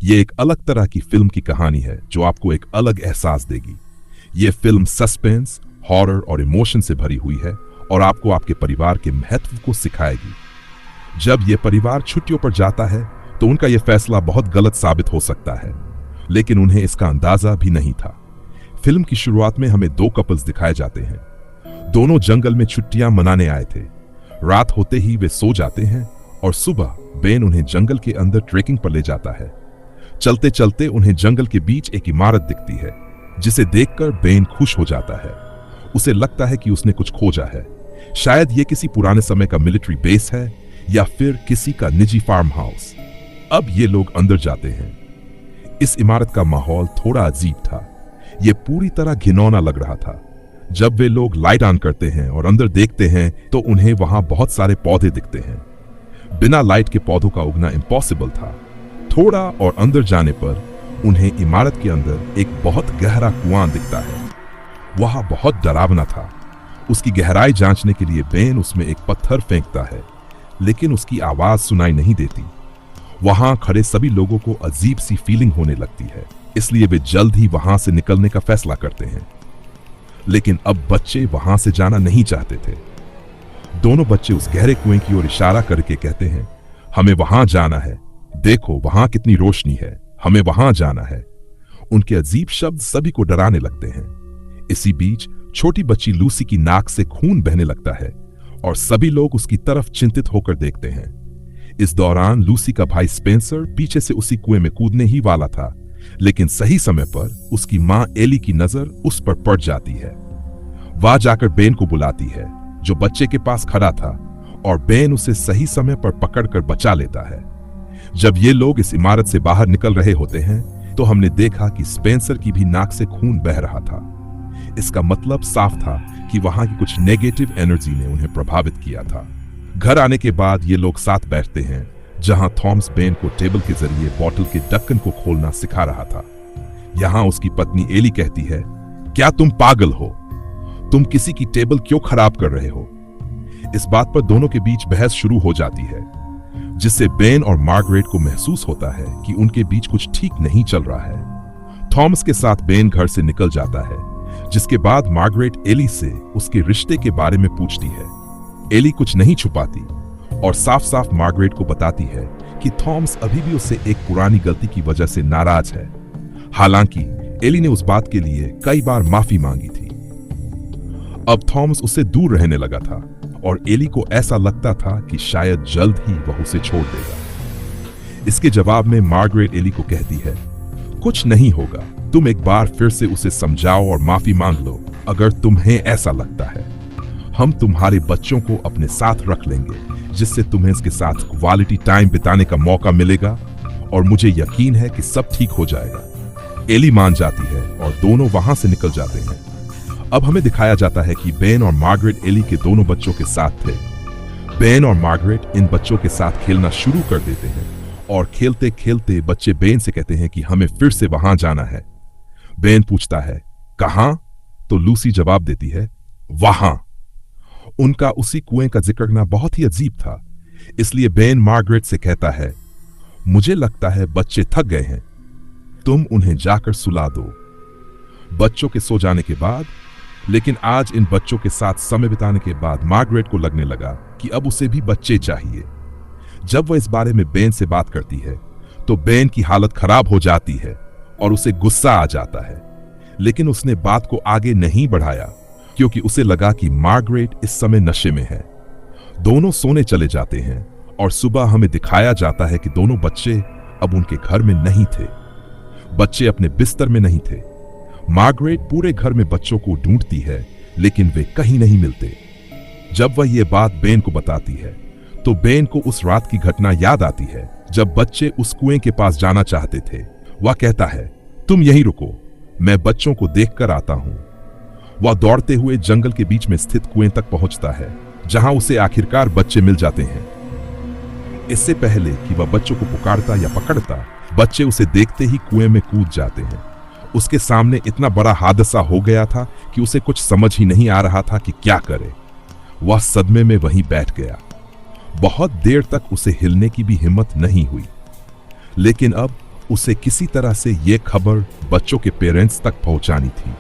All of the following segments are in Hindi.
ये एक अलग तरह की फिल्म की कहानी है जो आपको एक अलग एहसास देगी। ये फिल्म सस्पेंस, हॉरर और इमोशन से भरी हुई है और आपको आपके परिवार के महत्व को सिखाएगी। जब ये परिवार छुट्टियों पर जाता है तो उनका यह फैसला बहुत गलत साबित हो सकता है, लेकिन उन्हें इसका अंदाजा भी नहीं था। फिल्म की शुरुआत में हमें दो कपल्स दिखाए जाते हैं। दोनों जंगल में छुट्टियां मनाने आए थे। रात होते ही वे सो जाते हैं और सुबह बेन उन्हें जंगल के अंदर ट्रेकिंग पर ले जाता है। चलते चलते उन्हें जंगल के बीच एक इमारत दिखती है, जिसे देखकर बेन खुश हो जाता है। उसे लगता है कि उसने कुछ खोजा है। शायद ये किसी पुराने समय का मिलिट्री बेस है या फिर किसी का निजी फार्म हाउस। अब ये लोग अंदर जाते हैं। इस इमारत का माहौल थोड़ा अजीब था। ये पूरी तरह घिनौना लग रहा था। जब वे लोग लाइट ऑन करते हैं और अंदर देखते हैं तो उन्हें वहां बहुत सारे पौधे दिखते हैं। बिना लाइट के पौधों का उगना इम्पॉसिबल था। थोड़ा और अंदर जाने पर उन्हें इमारत के अंदर एक बहुत गहरा कुआं दिखता है। वह बहुत डरावना था। उसकी गहराई जांचने के लिए बेन उसमें एक पत्थर फेंकता है, लेकिन उसकी आवाज सुनाई नहीं देती। वहां खड़े सभी लोगों को अजीब सी फीलिंग होने लगती है, इसलिए वे जल्द ही वहां से निकलने का फैसला करते हैं। लेकिन अब बच्चे वहां से जाना नहीं चाहते थे। दोनों बच्चे उस गहरे कुएं की ओर इशारा करके कहते हैं, हमें वहां जाना है, देखो वहां कितनी रोशनी है, हमें वहां जाना है। उनके अजीब शब्द सभी को डराने लगते हैं। इसी बीच छोटी बच्ची लूसी की नाक से खून बहने लगता है और सभी लोग उसकी तरफ चिंतित होकर देखते हैं। इस दौरान लूसी का भाई स्पेंसर पीछे से उसी कुएं में कूदने ही वाला था, लेकिन सही समय पर उसकी मां एली की नजर उस पर पड़ जाती है। वह जाकर बेन को बुलाती है, जो बच्चे के पास खड़ा था, और बेन उसे सही समय पर पकड़कर बचा लेता है। जब ये लोग इस इमारत से बाहर निकल रहे होते हैं तो हमने देखा कि स्पेंसर की भी नाक से खून बह रहा था। इसका मतलब साफ था कि वहां की कुछ नेगेटिव एनर्जी ने उन्हें प्रभावित किया था। घर आने के बाद ये लोग साथ बैठते हैं, जहां थॉमस बेन को टेबल के जरिए बॉटल के ढक्कन को खोलना सिखा रहा था। यहां उसकी पत्नी एली कहती है, क्या तुम पागल हो? तुम किसी की टेबल क्यों खराब कर रहे हो? इस बात पर दोनों के बीच बहस शुरू हो जाती है, जिससे बेन और मार्गरेट को महसूस होता है कि उनके बीच कुछ ठीक नहीं चल रहा है। थॉमस के साथ बेन घर से निकल जाता है, जिसके बाद मार्गरेट एली से उसके रिश्ते के बारे में पूछती है। एली कुछ नहीं छुपाती और साफ साफ मार्गरेट को बताती है कि थॉमस अभी भी उससे एक पुरानी गलती की वजह से नाराज है। हालांकि एली ने उस बात के लिए कई बार माफी मांगी थी। अब थॉमस उससे दूर रहने लगा था और एली को ऐसा लगता था कि शायद जल्द ही वह उसे छोड़ देगा। इसके जवाब में मार्गरेट एली को कहती है, कुछ नहीं होगा, तुम एक बार फिर से उसे समझाओ और माफी मांग लो अगर तुम्हें ऐसा लगता है। हम तुम्हारे बच्चों को अपने साथ रख लेंगे, जिससे तुम्हें इसके साथ क्वालिटी टाइम बिताने का मौका मिलेगा और मुझे यकीन है कि सब ठीक हो जाएगा। एली मान जाती है और दोनों वहां से निकल जाते हैं। अब हमें दिखाया जाता है कि बेन और मार्गरेट एली के दोनों बच्चों के साथ थे। बेन और मार्गरेट इन बच्चों के साथ खेलना शुरू कर देते हैं और खेलते खेलते बच्चे बेन से कहते हैं कि हमें फिर से वहां जाना है। बेन पूछता है, कहां? तो लूसी जवाब देती है, वहां। उनका उसी कुएं का जिक्र करना बहुत ही अजीब था, इसलिए बेन मार्गरेट से कहता है, मुझे लगता है बच्चे थक गए हैं, तुम उन्हें जाकर सुला दो। बच्चों के सो जाने के बाद, लेकिन आज इन बच्चों के साथ समय बिताने के बाद मार्गरेट को लगने लगा कि अब उसे भी बच्चे चाहिए। जब वह इस बारे में बेन से बात करती है तो बेन की हालत खराब हो जाती है और उसे गुस्सा आ जाता है, लेकिन उसने बात को आगे नहीं बढ़ाया क्योंकि उसे लगा कि मार्गरेट इस समय नशे में है। दोनों सोने चले जाते हैं और सुबह हमें दिखाया जाता है कि दोनों बच्चे अब उनके घर में नहीं थे। बच्चे अपने बिस्तर में नहीं थे। मार्गरेट पूरे घर में बच्चों को ढूंढती है, लेकिन वे कहीं नहीं मिलते। जब वह यह बात बेन को बताती है तो बेन को उस रात की घटना याद आती है जब बच्चे उस कुएं के पास जाना चाहते थे। वह कहता है, तुम यहीं रुको, मैं बच्चों को देखकर आता हूं। वह दौड़ते हुए जंगल के बीच में स्थित कुएं तक पहुंचता है, जहां उसे आखिरकार बच्चे मिल जाते हैं। इससे पहले कि वह बच्चों को पुकारता या पकड़ता, बच्चे उसे देखते ही कुएं में कूद जाते हैं। उसके सामने इतना बड़ा हादसा हो गया था कि उसे कुछ समझ ही नहीं आ रहा था कि क्या करे। वह सदमे में वहीं बैठ गया। बहुत देर तक उसे हिलने की भी हिम्मत नहीं हुई, लेकिन अब उसे किसी तरह से ये खबर बच्चों के पेरेंट्स तक पहुंचानी थी।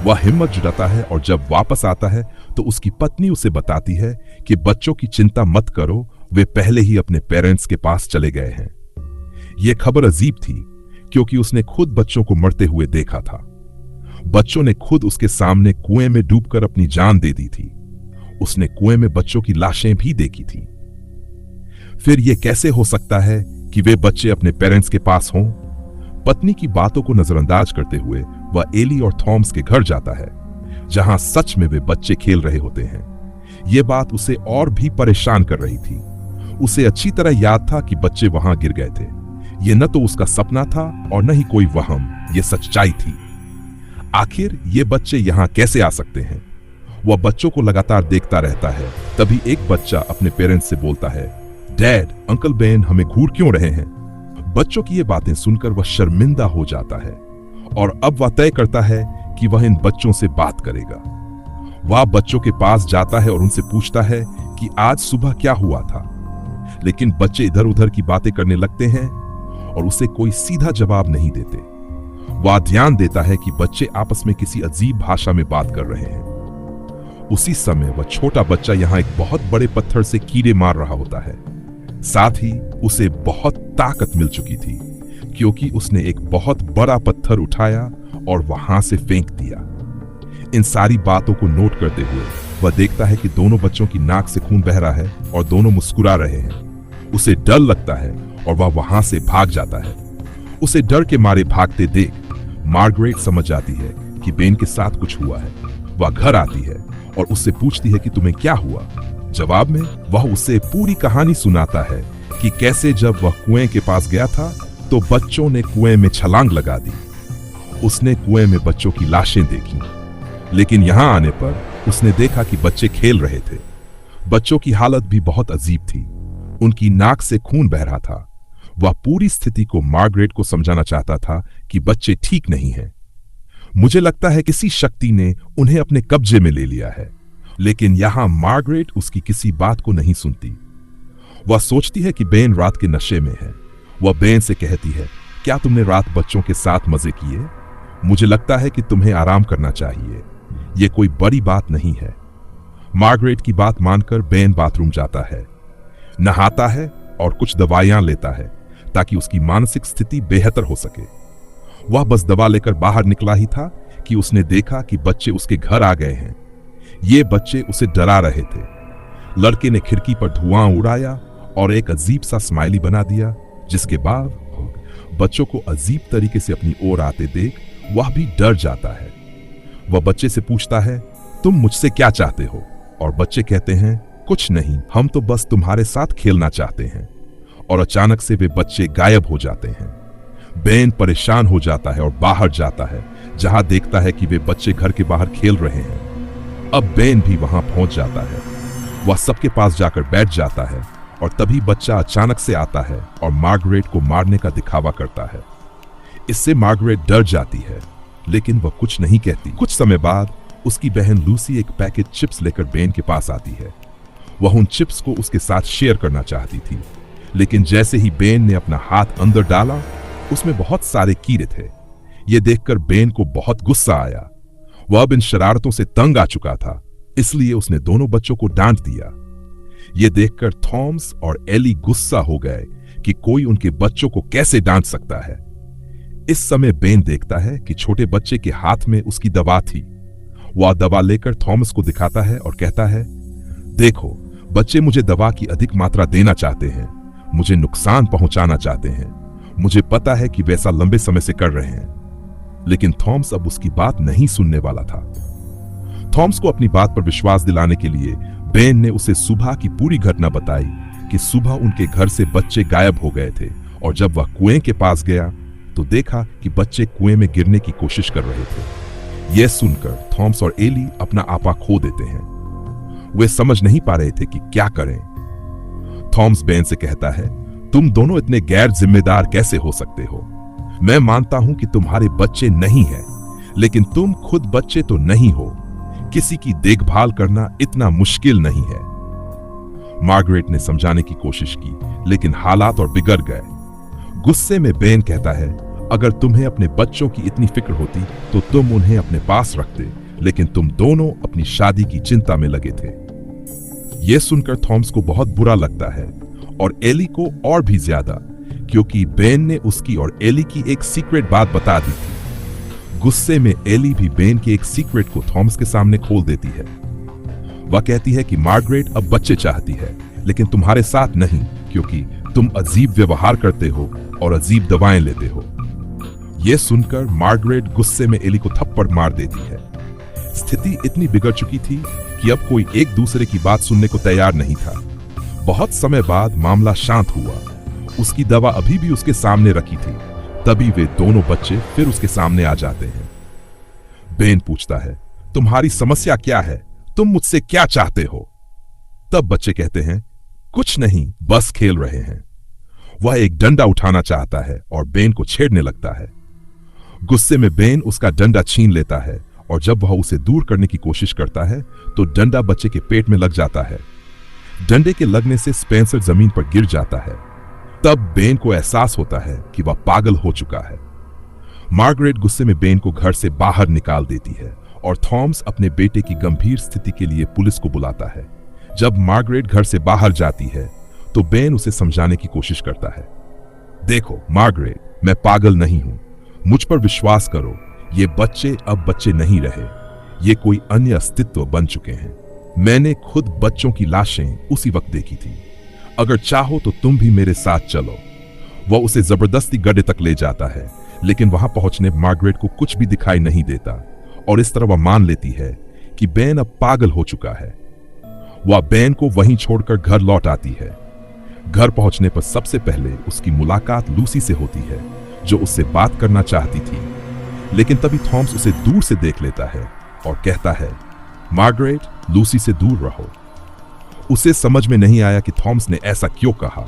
वह हिम्मत जुटाता है और जब वापस आता है तो उसकी पत्नी उसे बताती है कि बच्चों की चिंता मत करो, वे पहले ही अपने पेरेंट्स के पास चले गए हैं। यह खबर अजीब थी क्योंकि उसने खुद बच्चों को मरते हुए देखा था। बच्चों ने खुद उसके सामने कुएं में डूबकर अपनी जान दे दी थी। उसने कुएं में बच्चों की लाशें भी देखी थी। फिर यह कैसे हो सकता है कि वे बच्चे अपने पेरेंट्स के पास हों? पत्नी की बातों को नजरअंदाज करते हुए वह एली और थॉमस के घर जाता है, जहां सच में वे बच्चे खेल रहे होते हैं। यह बात उसे और भी परेशान कर रही थी। उसे अच्छी तरह याद था कि बच्चे वहां गिर गए थे। यह न तो उसका सपना था और न ही कोई वहम, यह सच्चाई थी। आखिर ये बच्चे यहां कैसे आ सकते हैं? वह बच्चों को लगातार देखता रहता है। तभी एक बच्चा अपने पेरेंट्स से बोलता है, डैड, अंकल बेन हमें घूर क्यों रहे हैं? बच्चों की ये बातें सुनकर वह शर्मिंदा हो जाता है और अब वह तय करता है कि वह इन बच्चों से बात करेगा। वह बच्चों के पास जाता है और उनसे पूछता है कि आज सुबह क्या हुआ था। लेकिन बच्चे इधर उधर की बातें करने लगते हैं और उसे कोई सीधा जवाब नहीं देते। वह ध्यान देता है कि बच्चे आपस में किसी अजीब भाषा में बात कर रहे हैं। उसी समय वह छोटा बच्चा यहां एक बहुत बड़े पत्थर से कीड़े मार रहा होता है। साथ ही उसे बहुत ताकत मिल चुकी थी क्योंकि उसने एक बहुत बड़ा पत्थर उठाया और वहां से फेंक दिया। इन सारी बातों को नोट करते हुए वह देखता है कि दोनों बच्चों की नाक से खून बह रहा है और दोनों मुस्कुरा रहे हैं। उसे डर लगता है और वह वहां से भाग जाता है। उसे डर के मारे भागते देख मार्गरेट समझ जाती है कि बेन के साथ कुछ हुआ है। वह घर आती है और उससे पूछती है कि तुम्हें क्या हुआ। जवाब में वह उसे पूरी कहानी सुनाता है कि कैसे जब वह कुएं के पास गया था तो बच्चों ने कुएं में छलांग लगा दी। उसने कुएं में बच्चों की लाशें देखी, लेकिन यहां आने पर उसने देखा कि बच्चे खेल रहे थे। बच्चों की हालत भी बहुत अजीब थी। उनकी नाक से खून बह रहा था। वह पूरी स्थिति को मार्गरेट को समझाना चाहता था कि बच्चे ठीक नहीं हैं। मुझे लगता है किसी शक्ति ने उन्हें अपने कब्जे में ले लिया है, लेकिन यहां मार्गरेट उसकी किसी बात को नहीं सुनती। वह सोचती है कि बेन रात के नशे में है। वह बेन से कहती है, क्या तुमने रात बच्चों के साथ मजे किए? मुझे लगता है कि तुम्हें आराम करना चाहिए। यह कोई बड़ी बात नहीं है। मार्गरेट की बात मानकर बेन बाथरूम जाता है, नहाता है और कुछ दवाइयां लेता है ताकि उसकी मानसिक स्थिति बेहतर हो सके। वह बस दवा लेकर बाहर निकला ही था कि उसने देखा कि बच्चे उसके घर आ गए हैं। ये बच्चे उसे डरा रहे थे। लड़के ने खिड़की पर धुआं उड़ाया और एक अजीब सा स्माइली बना दिया, जिसके बाद बच्चों को अजीब तरीके से अपनी ओर आते देख वह भी डर जाता है। वह बच्चे से पूछता है, तुम मुझसे क्या चाहते हो? और बच्चे कहते हैं, कुछ नहीं, हम तो बस तुम्हारे साथ खेलना चाहते हैं। और अचानक से वे बच्चे गायब हो जाते हैं। बेन परेशान हो जाता है और बाहर जाता है, जहां देखता है कि वे बच्चे घर के बाहर खेल रहे हैं। अब बेन भी वहां पहुंच जाता है। वह सबके पास जाकर बैठ जाता है और तभी बच्चा अचानक से आता है और मार्गरेट को मारने का दिखावा करता है। इससे मार्गरेट डर जाती है, लेकिन वह कुछ नहीं कहती। कुछ समय बाद उसकी बहन लूसी एक पैकेट चिप्स लेकर बेन के पास आती है। वह उन चिप्स को उसके साथ शेयर करना चाहती थी, लेकिन जैसे ही बेन ने अपना हाथ अंदर डाला, उसमें बहुत सारे कीड़े थे। यह देखकर बेन को बहुत गुस्सा आया। वह अब इन शरारतों से तंग आ चुका था, इसलिए उसने दोनों बच्चों को डांट दिया। यह देखकर थॉमस और एली गुस्सा हो गए कि कोई उनके बच्चों को कैसे डांट सकता है। इस समय बेन देखता है कि छोटे बच्चे के हाथ में उसकी दवा थी। वह दवा लेकर थॉमस को दिखाता है और कहता है, देखो, बच्चे मुझे दवा की अधिक मात्रा देना चाहते हैं, मुझे नुकसान पहुंचाना चाहते हैं। मुझे पता है कि वैसा लंबे समय से कर रहे हैं। लेकिन थॉमस अब उसकी बात नहीं सुनने वाला था। थॉमस को अपनी बात पर विश्वास दिलाने के लिए बेन ने उसे सुबह की पूरी घटना बताई कि सुबह उनके घर से बच्चे गायब हो गए थे और जब वह कुएं के पास गया तो देखा कि बच्चे कुएं में गिरने की कोशिश कर रहे थे। यह सुनकर थॉमस और एली अपना आपा खो देते हैं। वे समझ नहीं पा रहे थे कि क्या करें। थॉमस बेन से कहता है, तुम दोनों इतने गैर जिम्मेदार कैसे हो सकते हो? मैं मानता हूं कि तुम्हारे बच्चे नहीं हैं, लेकिन तुम खुद बच्चे तो नहीं हो। किसी की देखभाल करना इतना मुश्किल नहीं है। मार्गरेट ने समझाने की कोशिश की, लेकिन हालात और बिगड़ गए। गुस्से में बेन कहता है, अगर तुम्हें अपने बच्चों की इतनी फिक्र होती तो तुम उन्हें अपने पास रखते, लेकिन तुम दोनों अपनी शादी की चिंता में लगे थे। यह सुनकर थॉमस को बहुत बुरा लगता है और एली को और भी ज्यादा, क्योंकि बेन ने उसकी और एली की एक सीक्रेट बात बता दी थी। गुस्से में एली भी बेन के एक सीक्रेट को थॉमस के सामने खोल देती है। वह कहती है कि मार्गरेट अब बच्चे चाहती है, लेकिन तुम्हारे साथ नहीं, क्योंकि तुम अजीब व्यवहार करते हो और अजीब दवाएं लेते हो। यह सुनकर मार्गरेट गुस्से में एली को थप्पड़ मार देती है। स्थिति इतनी बिगड़ चुकी थी कि अब कोई एक दूसरे की बात सुनने को तैयार नहीं था। बहुत समय बाद मामला शांत हुआ। उसकी दवा अभी भी उसके सामने रखी थी। तभी वे दोनों बच्चे फिर उसके सामने आ जाते हैं। बेन पूछता है, तुम्हारी समस्या क्या है? तुम मुझसे क्या चाहते हो? तब बच्चे कहते हैं, कुछ नहीं, बस खेल रहे हैं। वह एक डंडा उठाना चाहता है और बेन को छेड़ने लगता है। गुस्से में बेन उसका डंडा छीन लेता है और जब वह उसे दूर करने की कोशिश करता है तो डंडा बच्चे के पेट में लग जाता है। डंडे के लगने से स्पेंसर जमीन पर गिर जाता है। तब बेन को एहसास होता है कि वह पागल हो चुका है। मार्गरेट गुस्से में बेन को घर से बाहर निकाल देती है और थॉमस अपने बेटे की गंभीर स्थिति के लिए पुलिस को बुलाता है। जब मार्गरेट घर से बाहर जाती है तो बेन उसे समझाने की कोशिश करता है। देखो मार्गरेट, मैं पागल नहीं हूं, मुझ पर विश्वास करो। ये बच्चे अब बच्चे नहीं रहे, ये कोई अन्य अस्तित्व बन चुके हैं। मैंने खुद बच्चों की लाशें उसी वक्त देखी थी। अगर चाहो तो तुम भी मेरे साथ चलो। वह उसे जबरदस्ती गड्ढे तक ले जाता है, लेकिन वहां पहुंचने मार्गरेट को कुछ भी दिखाई नहीं देता और इस तरह वह मान लेती है कि बेन अब पागल हो चुका है। वह बेन को वहीं छोड़कर घर लौट आती है। घर पहुंचने पर सबसे पहले उसकी मुलाकात लूसी से होती है, जो उससे बात करना चाहती थी। लेकिन तभी थॉमस उसे दूर से देख लेता है और कहता है, मार्गरेट, लूसी से दूर रहो। उसे समझ में नहीं आया कि थॉमस ने ऐसा क्यों कहा,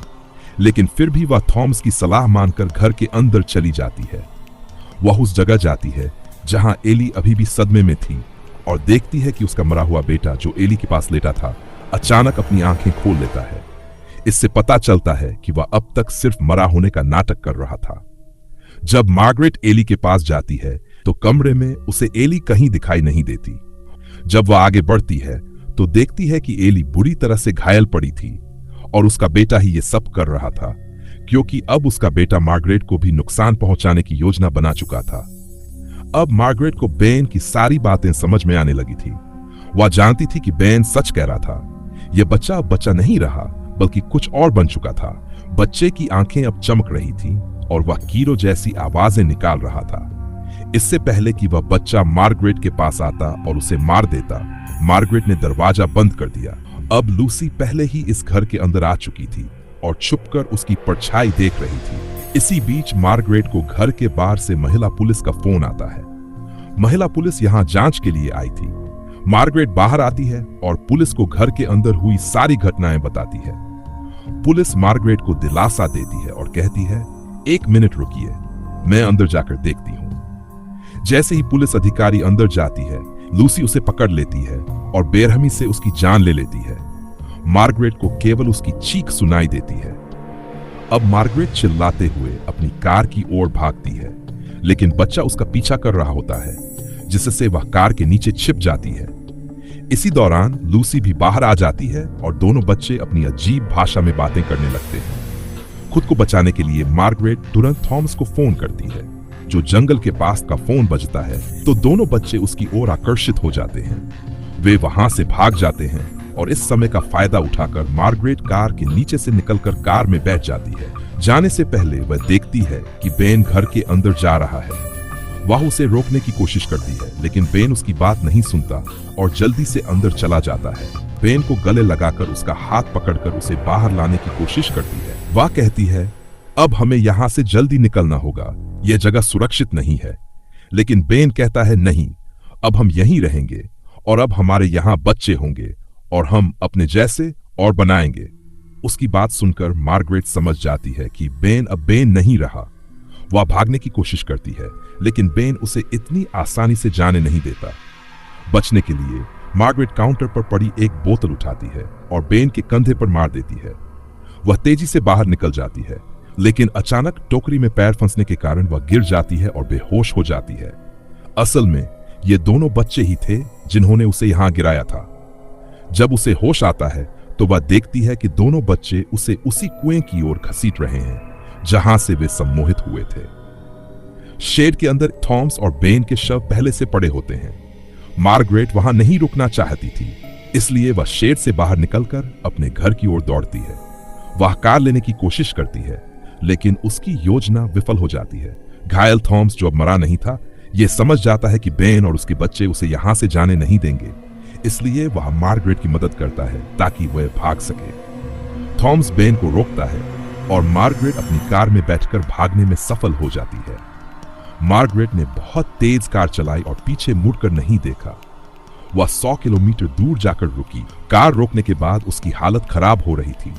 लेकिन फिर भी वह थॉमस की सलाह मानकर घर के अंदर चली जाती है। वह उस जगह जाती है जहां एली अभी भी सदमे में थी और देखती है कि उसका मरा हुआ बेटा, जो एली के पास लेटा था, अचानक अपनी आंखें खोल लेता है। इससे पता चलता है कि वह अब तक सिर्फ मरा होने का नाटक कर रहा था। जब मार्गरेट एली के पास जाती है तो कमरे में उसे एली कहीं दिखाई नहीं देती। जब वह आगे बढ़ती है तो देखती है कि एली बुरी तरह से घायल पड़ी थी और उसका बेटा ही ये सब कर रहा था, क्योंकि अब उसका बेटा मार्गरेट को भी नुकसान पहुंचाने की योजना बना चुका था। अब मार्गरेट को बेन की सारी बातें समझ में आने लगी थी। वह जानती थी कि बेन सच कह रहा था। यह बच्चा अब बच्चा नहीं रहा, बल्कि कुछ और बन चुका था। बच्चे की आंखें अब चमक रही थी और वह कीरो जैसी आवाजें निकाल रहा था। इससे पहले कि वह बच्चा मार्गरेट के पास आता और उसे मार देता, मार्गरेट ने दरवाजा बंद कर दिया। अब लूसी पहले ही इस घर के अंदर आ चुकी थी और छुपकर उसकी परछाई देख रही थी। इसी बीच मार्गरेट को घर के बाहर से महिला पुलिस का फोन आता है। महिला पुलिस यहाँ जांच के लिए आई थी। मार्गरेट बाहर आती है और पुलिस को घर के अंदर हुई सारी घटनाएं बताती है। पुलिस मार्गरेट को दिलासा देती है और कहती है, 1 मिनट रुकिए, मैं अंदर जाकर देखती हूँ। जैसे ही पुलिस अधिकारी अंदर जाती है, लूसी उसे पकड़ लेती है और बेरहमी से उसकी जान ले लेती है। मार्गरेट को केवल उसकी चीख सुनाई देती है। अब मार्गरेट चिल्लाते हुए अपनी कार की ओर भागती है, लेकिन बच्चा उसका पीछा कर रहा होता है, जिससे वह कार के नीचे छिप जाती है। इसी दौरान लूसी भी बाहर आ जाती है और दोनों बच्चे अपनी अजीब भाषा में बातें करने लगते हैं। खुद को बचाने के लिए मार्गरेट तुरंत थॉमस को फोन करती है। जो जंगल के पास का फोन बजता है तो दोनों बच्चे उसकी ओर आकर्षित हो जाते हैं। वे वहां से भाग जाते हैं और इस समय का फायदा उठाकर मार्गरेट कार के नीचे से निकलकर कार में बैठ जाती है। जाने से पहले वह देखती है कि बेन घर के अंदर जा रहा है। वह उसे रोकने की कोशिश करती है, लेकिन बेन उसकी बात नहीं सुनता और जल्दी से अंदर चला जाता है। बेन को गले लगाकर उसका हाथ पकड़कर उसे बाहर लाने की कोशिश करती है। वह कहती है, अब हमें यहाँ से जल्दी निकलना होगा, यह जगह सुरक्षित नहीं है। लेकिन बेन कहता है, नहीं, अब हम यहीं रहेंगे और अब हमारे यहाँ बच्चे होंगे और हम अपने जैसे और बनाएंगे। उसकी बात सुनकर मार्गरेट समझ जाती है कि बेन अब बेन नहीं रहा। वह भागने की कोशिश करती है, लेकिन बेन उसे इतनी आसानी से जाने नहीं देता। बचने के लिए मार्गरेट काउंटर पर पड़ी एक बोतल उठाती है और बेन के कंधे पर मार देती है। वह तेजी से बाहर निकल जाती है। लेकिन अचानक टोकरी में पैर फंसने के कारण वह गिर जाती है और बेहोश हो जाती है। असल में ये दोनों बच्चे ही थे जिन्होंने उसे यहां गिराया था। जब उसे होश आता है तो वह देखती है कि दोनों बच्चे उसे उसी कुएं की ओर घसीट रहे हैं जहां से वे सम्मोहित हुए थे। शेड के अंदर थॉम्स और बेन के शव पहले से पड़े होते हैं। मार्गरेट वहां नहीं रुकना चाहती थी, इसलिए वह शेड से बाहर निकलकर अपने घर की ओर दौड़ती है। वह कार लेने की कोशिश करती है, लेकिन उसकी योजना विफल हो जाती है। घायल थॉम्स, जो अब मरा नहीं था, यह समझ जाता है कि बेन और उसके बच्चे उसे यहां से जाने नहीं देंगे, इसलिए वह मार्गरेट की मदद करता है ताकि वह भाग सके। थॉम्स बेन को रोकता है और मार्गरेट अपनी कार में बैठकर भागने में सफल हो जाती है। मार्गरेट ने बहुत तेज कार चलाई और पीछे मुड़कर नहीं देखा। वह 100 किलोमीटर दूर जाकर रुकी। कार रोकने के बाद उसकी हालत खराब हो रही थी।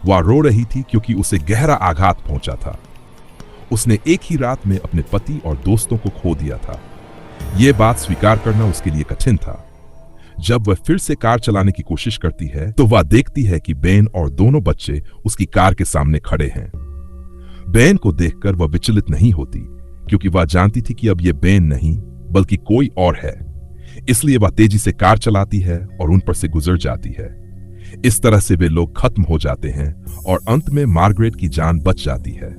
वह रो रही थी क्योंकि उसे गहरा आघात पहुंचा था। उसने एक ही रात में अपने पति और दोस्तों को खो दिया था। यह बात स्वीकार करना उसके लिए कठिन था। जब वह फिर से कार चलाने की कोशिश करती है तो वह देखती है कि बेन और दोनों बच्चे उसकी कार के सामने खड़े हैं। बेन को देखकर वह विचलित नहीं होती, क्योंकि वह जानती थी कि अब यह बेन नहीं बल्कि कोई और है। इसलिए वह तेजी से कार चलाती है और उन पर से गुजर जाती है। इस तरह से वे लोग खत्म हो जाते हैं और अंत में मार्गरेट की जान बच जाती है।